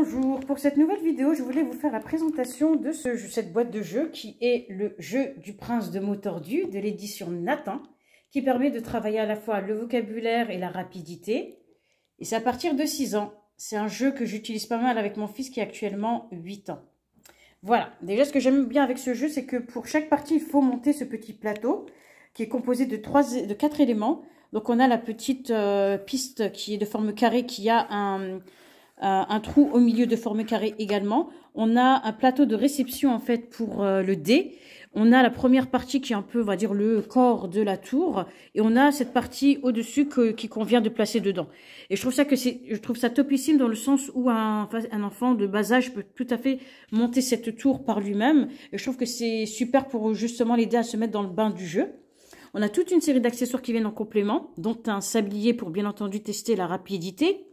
bonjour. Pour cette nouvelle vidéo, je voulais vous faire la présentation de cette boîte de jeu qui est le jeu du prince de mots tordus de l'édition Nathan, qui permet de travailler à la fois le vocabulaire et la rapidité. Et c'est à partir de 6 ans. C'est un jeu que j'utilise pas mal avec mon fils qui a actuellement 8 ans. Voilà, déjà ce que j'aime bien avec ce jeu, c'est que pour chaque partie, il faut monter ce petit plateau qui est composé de 4 éléments. Donc on a la petite piste qui est de forme carrée, qui a un trou au milieu de forme carrée également. On a un plateau de réception en fait pour le dé. On a la première partie qui est un peu, on va dire, le corps de la tour. Et on a cette partie au-dessus qui convient de placer dedans. Et je trouve ça topissime dans le sens où un enfant de bas âge peut tout à fait monter cette tour par lui-même. Et je trouve que c'est super pour justement l'aider à se mettre dans le bain du jeu. On a toute une série d'accessoires qui viennent en complément, dont un sablier pour bien entendu tester la rapidité.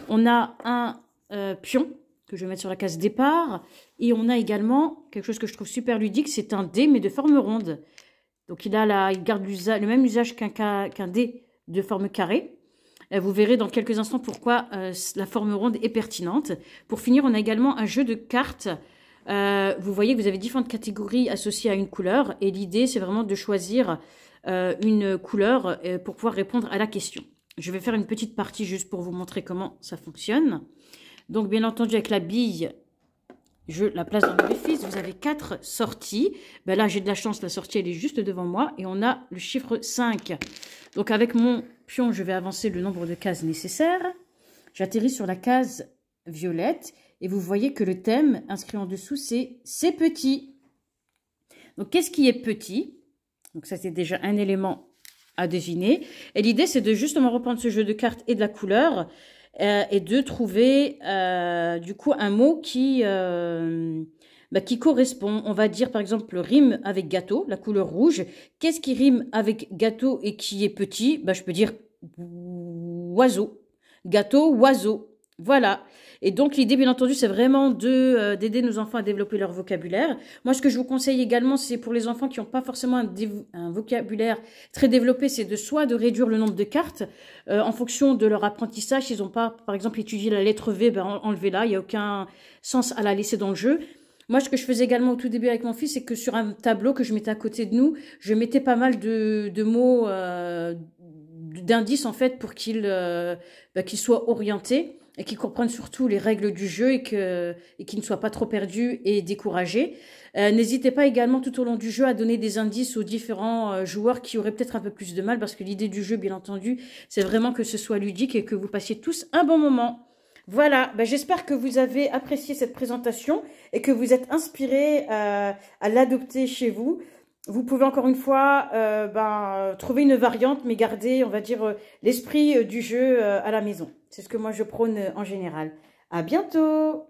On a un pion que je vais mettre sur la case départ. Et on a également quelque chose que je trouve super ludique, c'est un dé mais de forme ronde. Donc il garde le même usage qu'un dé de forme carrée. Vous verrez dans quelques instants pourquoi la forme ronde est pertinente. Pour finir, on a également un jeu de cartes. Vous voyez que vous avez différentes catégories associées à une couleur. Et l'idée, c'est vraiment de choisir une couleur pour pouvoir répondre à la question. Je vais faire une petite partie juste pour vous montrer comment ça fonctionne. Donc, bien entendu, avec la bille, je la place dans l'orifice. Vous avez 4 sorties. Ben là, j'ai de la chance, la sortie, elle est juste devant moi. Et on a le chiffre 5. Donc, avec mon pion, je vais avancer le nombre de cases nécessaires. J'atterris sur la case violette. Et vous voyez que le thème inscrit en dessous, c'est petit. Donc, qu'est-ce qui est petit? Donc, ça, c'est déjà un élément à deviner. Et l'idée, c'est de justement reprendre ce jeu de cartes et de la couleur et de trouver, du coup, un mot qui correspond. On va dire, par exemple, rime avec gâteau, la couleur rouge. Qu'est-ce qui rime avec gâteau et qui est petit? Je peux dire oiseau. Gâteau, oiseau. Voilà. Et donc, l'idée, bien entendu, c'est vraiment d'aider nos enfants à développer leur vocabulaire. Moi, ce que je vous conseille également, c'est pour les enfants qui n'ont pas forcément un vocabulaire très développé, c'est soit de réduire le nombre de cartes en fonction de leur apprentissage. S'ils n'ont pas, par exemple, étudié la lettre V, enlevez-la. Il n'y a aucun sens à la laisser dans le jeu. Moi, ce que je faisais également au tout début avec mon fils, c'est que sur un tableau que je mettais à côté de nous, je mettais pas mal de mots, d'indices, en fait, pour qu'il soit orienté et qu'ils comprennent surtout les règles du jeu et qu'ils ne soient pas trop perdus et découragés. N'hésitez pas également tout au long du jeu à donner des indices aux différents joueurs qui auraient peut-être un peu plus de mal, parce que l'idée du jeu, bien entendu, c'est vraiment que ce soit ludique et que vous passiez tous un bon moment. Voilà, j'espère que vous avez apprécié cette présentation et que vous êtes inspirés à l'adopter chez vous. Vous pouvez encore une fois trouver une variante, mais garder, on va dire, l'esprit du jeu à la maison. C'est ce que moi je prône en général. À bientôt!